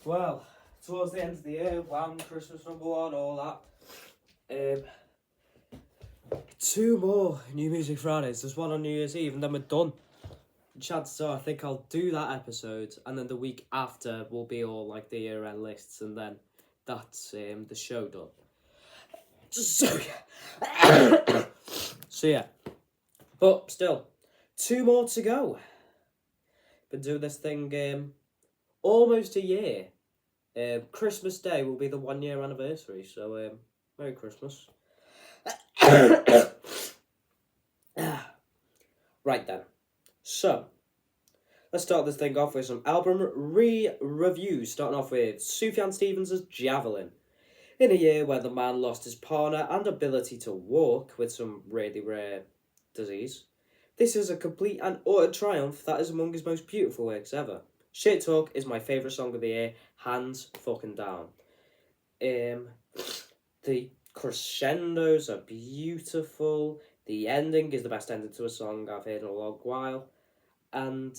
Well, towards the end of the year, Wham, Christmas #1, all that. Two more New Music Fridays. There's one on New Year's Eve, and then we're done. Chances are, I think I'll do that episode, and then the week after will be all like the year-end lists, and then that's the show done. So yeah. So yeah, but still, two more to go. Been doing this thing almost a year. Christmas Day will be the 1 year anniversary, so Merry Christmas. Right then, so let's start this thing off with some album reviews, starting off with Sufjan Stevens' Javelin. In a year where the man lost his partner and ability to walk with some really rare disease, this is a complete and utter triumph that is among his most beautiful works ever. Shit Talk is my favourite song of the year, hands fucking down. The crescendos are beautiful. The ending is the best ending to a song I've heard in a long while. And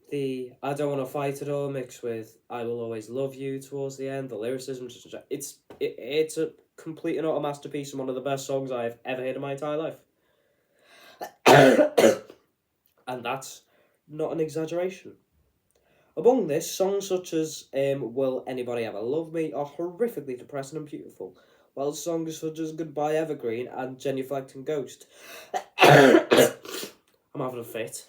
the I Don't Want to Fight It All mixed with I Will Always Love You towards the end, the lyricism, it's a complete and utter masterpiece and one of the best songs I've ever heard in my entire life. And that's not an exaggeration. Among this, songs such as Will Anybody Ever Love Me are horrifically depressing and beautiful, while songs such as Goodbye Evergreen and Genuflecting Ghost I'm having a fit.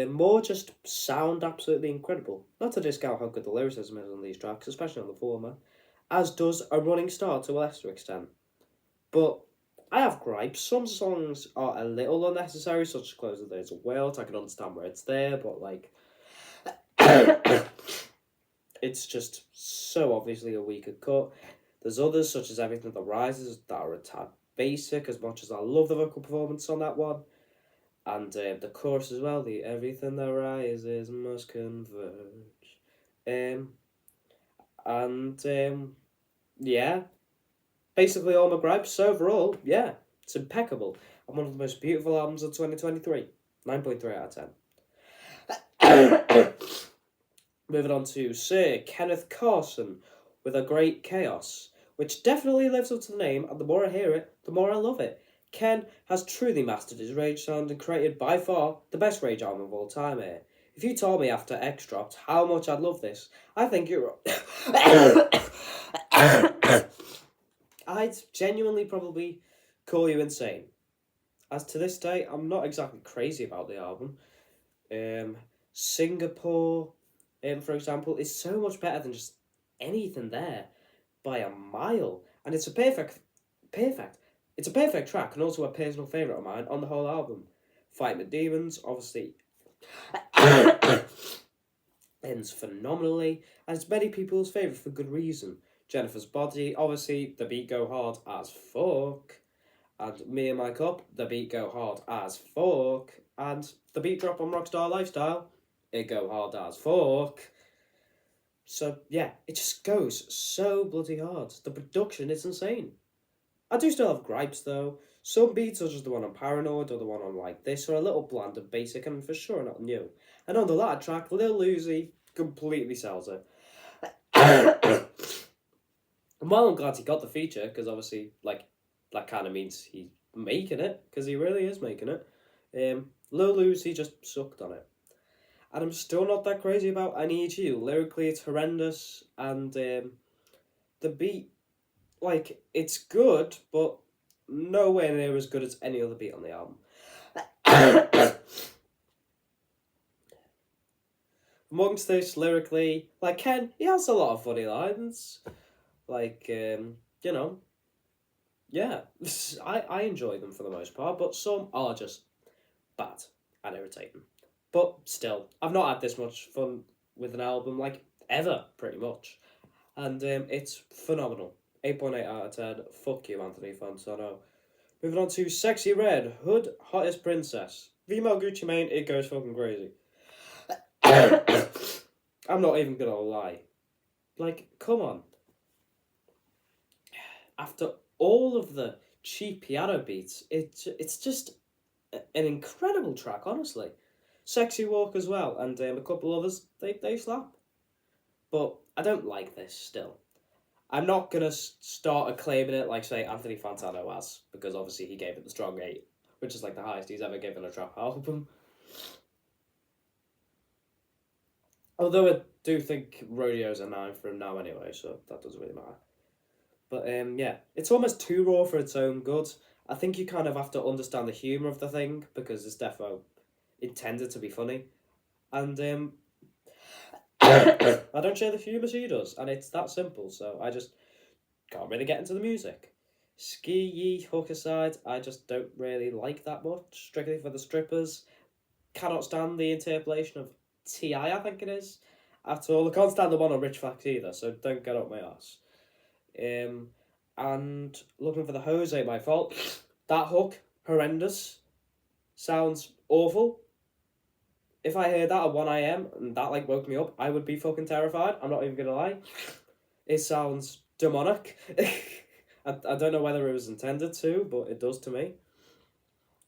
More just sound absolutely incredible. Not to discount how good the lyricism is on these tracks, especially on the former, as does A Running Start to a lesser extent. But I have gripes. Some songs are a little unnecessary, such as Close the Days of World. I can understand where it's there, but like it's just so obviously a weaker cut. There's others, such as Everything That Rises, that are a tad basic, as much as I love the vocal performance on that one. And the chorus as well, the Everything That Rises Must Converge. Yeah, basically all my gripes. So overall, yeah, it's impeccable. And one of the most beautiful albums of 2023. 9.3 out of 10. Moving on to Sir Kenneth Carson with A Great Chaos, which definitely lives up to the name, and the more I hear it, the more I love it. Ken has truly mastered his rage sound and created by far the best rage album of all time here. If you told me after X dropped how much I'd love this, I think you're... I'd genuinely probably call you insane. As to this day, I'm not exactly crazy about the album. Singapore, for example, is so much better than just anything there by a mile. And it's a perfect track and also a personal favourite of mine on the whole album. Fight with Demons, obviously, ends phenomenally, and it's many people's favourite for good reason. Jennifer's Body, obviously, the beat go hard as fuck. And Me and My Cup, the beat go hard as fuck. And the beat drop on Rockstar Lifestyle, it go hard as fuck. So, yeah, it just goes so bloody hard. The production is insane. I do still have gripes, though. Some beats, such as the one on Paranoid or the one on Like This, are a little bland and basic and for sure not new. And on the latter track, Lil Uzi completely sells it. And while I'm glad he got the feature, because obviously, like, that kind of means he's making it, because he really is making it, Lil Uzi just sucked on it. And I'm still not that crazy about I Need You. Lyrically, it's horrendous, and the beat, like, it's good, but nowhere near as good as any other beat on the album. Amongst this, lyrically, like Ken, he has a lot of funny lines. Like, yeah, I enjoy them for the most part, but some are just bad and irritating. But still, I've not had this much fun with an album, like, ever, pretty much. And it's phenomenal. 8.8 out of 10. Fuck you, Anthony Fantano. Moving on to Sexy Red, Hood, Hottest Princess. Female Gucci Mane, it goes fucking crazy. I'm not even gonna lie. Like, come on. After all of the cheap piano beats, it's just an incredible track, honestly. Sexy Walk as well, and a couple others, they slap. But I don't like this still. I'm not going to start acclaiming it like, say, Anthony Fantano has, because obviously he gave it the strong 8, which is like the highest he's ever given a trap album. Although I do think Rodeo's a 9 for him now anyway, so that doesn't really matter. But yeah, it's almost too raw for its own good. I think you kind of have to understand the humour of the thing, because it's defo intended to be funny. And I don't share the humour she does, and it's that simple, so I just can't really get into the music. Ski Yee Hook aside, I just don't really like that much, strictly for the strippers. Cannot stand the interpolation of T.I., I think it is, at all. I can't stand the one on Rich Flex either, so don't get up my ass. And looking for the Jose, my fault. That hook, horrendous. Sounds awful. If I heard that at 1 a.m. and that like woke me up, I would be fucking terrified. I'm not even gonna lie. It sounds demonic. I don't know whether it was intended to, but it does to me.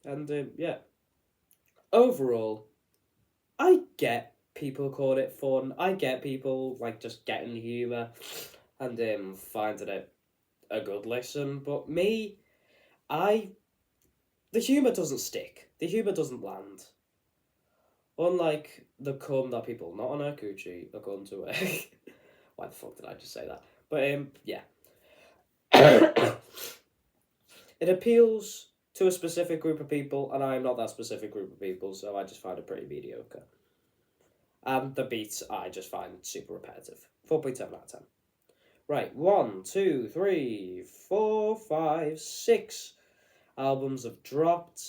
And yeah. Overall, I get people calling it fun. I get people like just getting humour and finding it a good listen. But me, the humour doesn't stick. The humour doesn't land. Unlike the cum that people not on her coochie are going to why the fuck did I just say that? But yeah. It appeals to a specific group of people, and I'm not that specific group of people, so I just find it pretty mediocre. And the beats I just find super repetitive. 4.7 out of 10. Right, 1, 2, 3, 4, 5, 6 albums have dropped.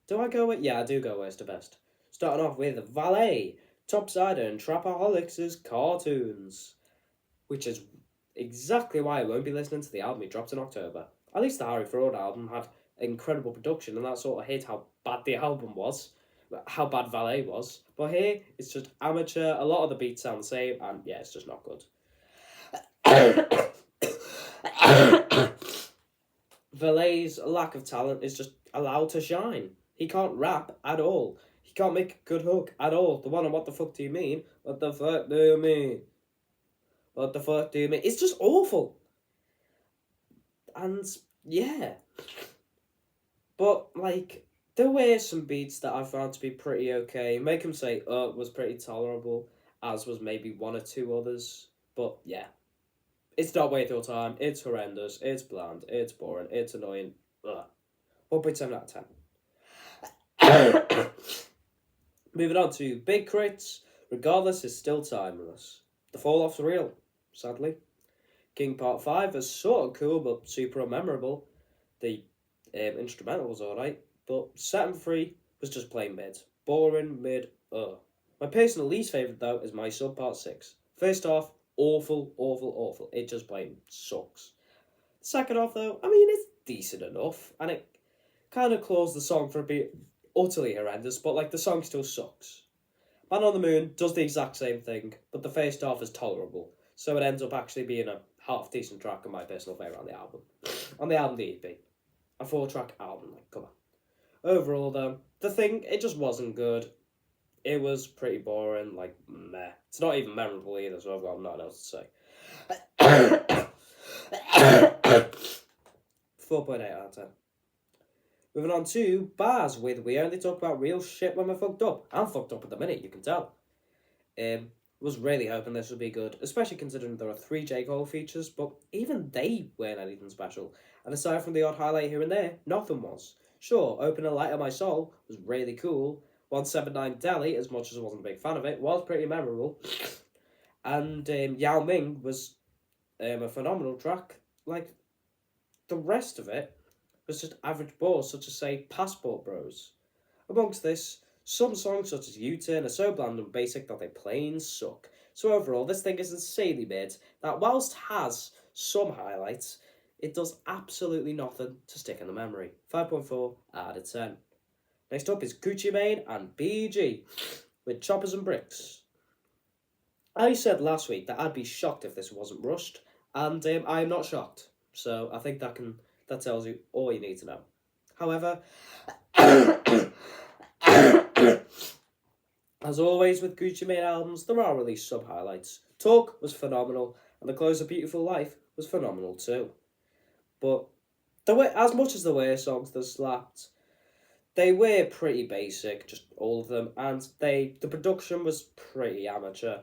Do I go with? Yeah, I do go worst to best. Starting off with Valet, Topsider, and Trapaholics' Cartoons, which is exactly why I won't be listening to the album he dropped in October. At least the Harry Fraud album had incredible production, and that sort of hit how bad the album was, how bad Valet was. But here, it's just amateur, a lot of the beats sound the same, and yeah, it's just not good. Valet's lack of talent is just allowed to shine. He can't rap at all. He can't make a good hook at all. The one on What the Fuck Do You Mean? What the fuck do you mean? What the fuck do you mean? It's just awful. And yeah. But like, there were some beats that I found to be pretty okay. Make Him Say was pretty tolerable, as was maybe one or two others. But yeah. It's not worth your time. It's horrendous. It's bland. It's boring. It's annoying. Ugh. 1.7 out of 10. Moving on to Big Crits. Regardless is still timeless. The fall off's real, sadly. King Part 5 was sort of cool but super unmemorable. The instrumental was alright, but Set 'Em Free was just plain mid. Boring, mid, ugh. My personal least favourite though is My Sub Part 6. First off, awful, awful, awful. It just plain sucks. Second off though, I mean, it's decent enough, and it kind of claws the song for a bit utterly horrendous, but like the song still sucks. Man on the Moon does the exact same thing, but the first half is tolerable, so it ends up actually being a half decent track and my personal favourite on the album. On the album, the EP. A 4-track album, like, come on. Overall though, the thing, it just wasn't good. It was pretty boring, like, meh. It's not even memorable either, so I've got nothing else to say. 4.8 out of 10. Moving on to Bars with We Only Talk About Real Shit When We're Fucked Up. I'm fucked up at the minute, you can tell. Was really hoping this would be good, especially considering there are 3 J. Cole features, but even they weren't anything special. And aside from the odd highlight here and there, nothing was. Sure, Open a Light on My Soul was really cool. 179 Delhi, as much as I wasn't a big fan of it, was pretty memorable. And Yao Ming was a phenomenal track. Like, the rest of it was just average bores, such as, say, Passport Bros. Amongst this, some songs such as U-Turn are so bland and basic that they plain suck. So overall, this thing is insanely mid, that whilst has some highlights, it does absolutely nothing to stick in the memory. 5.4 out of 10. Next up is Gucci Mane and B.E.G. with Choppers and Bricks. I said last week that I'd be shocked if this wasn't rushed, and I am not shocked. So I think that tells you all you need to know. However, As always with Gucci Mane albums, there are released sub-highlights. Talk was phenomenal, and The Close of Beautiful Life was phenomenal too. But as much as there were songs that slapped, they were pretty basic, just all of them, and the production was pretty amateur,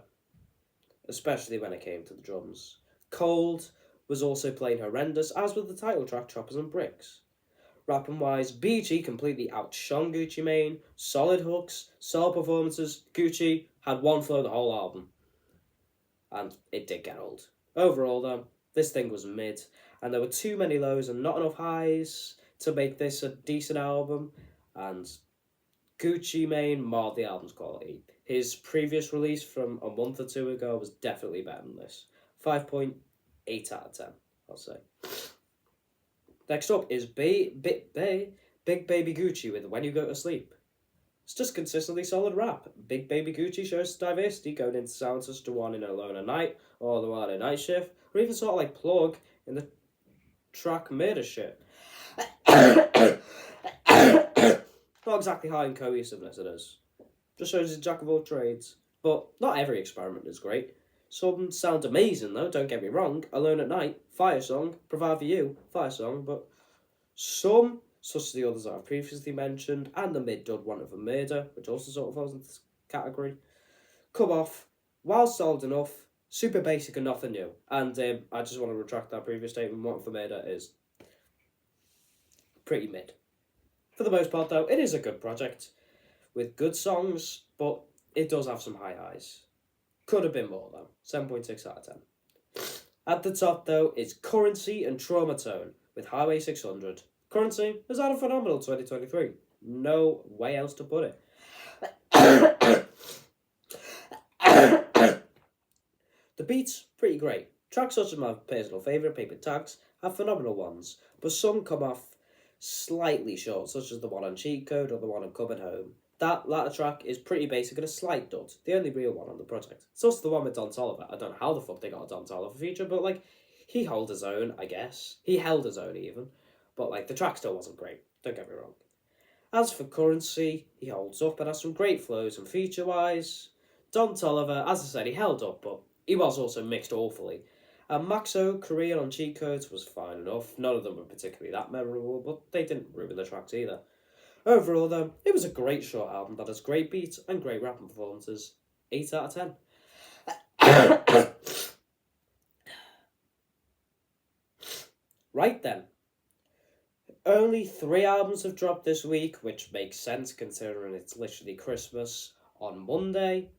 especially when it came to the drums. Cold was also playing horrendous, as with the title track Choppers and Bricks. Rapping wise, BG completely outshone Gucci Mane, solid hooks, solid performances. Gucci had one flow the whole album, and it did get old. Overall though, this thing was mid, and there were too many lows and not enough highs to make this a decent album, and Gucci Mane marred the album's quality. His previous release from a month or two ago was definitely better than this. 5.8 out of 10, I'll say. Next up is Big Baby Gucci with When You Go to Sleep. It's just consistently solid rap. Big Baby Gucci shows diversity going into sounds such as the one in Alone at Night, or the one in Night Shift, or even sort of like Plug in the track Murder Shit. Not exactly high in cohesiveness it is. Just shows he's a jack of all trades. But not every experiment is great. Some sound amazing though, don't get me wrong. Alone at Night, fire song. Provide for You, fire song. But some, such as the others that I've previously mentioned, and the mid-dud One of a Murder, which also sort of falls into this category, come off, while solid enough, super basic and nothing new. And I just want to retract that previous statement. One of a Murder is pretty mid. For the most part though, it is a good project with good songs, but it does have some high highs. Could have been more though. 7.6 out of 10. At the top though is Currency and Trauma Tone with Highway 600. Currency has had a phenomenal 2023. No way else to put it. The beats, pretty great. Tracks such as my personal favourite, Paper Tags, have phenomenal ones, but some come off slightly short, such as the one on Cheat Code or the one on Coming Home. That latter track is pretty basic and a slight dud, the only real one on the project. It's also the one with Don Toliver. I don't know how the fuck they got a Don Toliver feature, but like, he held his own, I guess. He held his own even. But like, the track still wasn't great, don't get me wrong. As for Currency, he holds up and has some great flows and feature-wise. Don Toliver, as I said, he held up, but he was also mixed awfully. And Maxo, Korean on Cheat Codes was fine enough. None of them were particularly that memorable, but they didn't ruin the tracks either. Overall though, it was a great short album that has great beats and great rapping performances. 8 out of 10. Right then. Only 3 albums have dropped this week, which makes sense considering it's literally Christmas on Monday.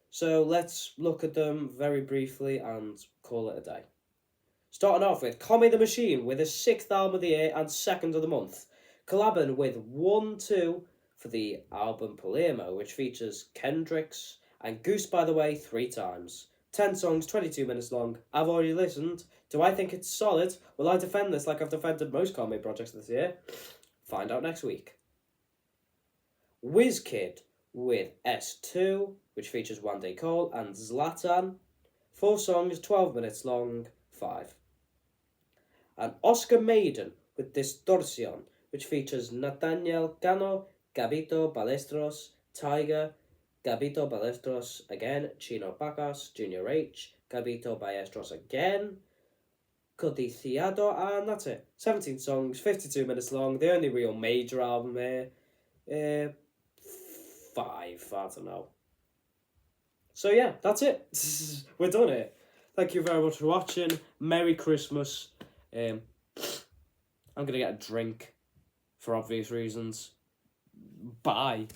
So let's look at them very briefly and call it a day. Starting off with Kami the Machine with his 6th album of the year and 2nd of the month. Collabing with 1-2 for the album Palermo, which features Kendricks and Goose, by the way, 3 times. 10 songs, 22 minutes long. I've already listened. Do I think it's solid? Will I defend this like I've defended most Kami projects this year? Find out next week. Wizkid with S2, which features One Day Cole and Zlatan. 4 songs, 12 minutes long, 5. And Oscar Maiden with Distortion, which features Nathaniel Cano, Gabito Balestros, Tiger, Gabito Balestros again, Chino Pacas, Junior H, Gabito Balestros again, Codiciado, and that's it. 17 songs, 52 minutes long, the only real major album here. 5, I don't know. So yeah, that's it. We're done here. Thank you very much for watching. Merry Christmas. I'm going to get a drink for obvious reasons. Bye.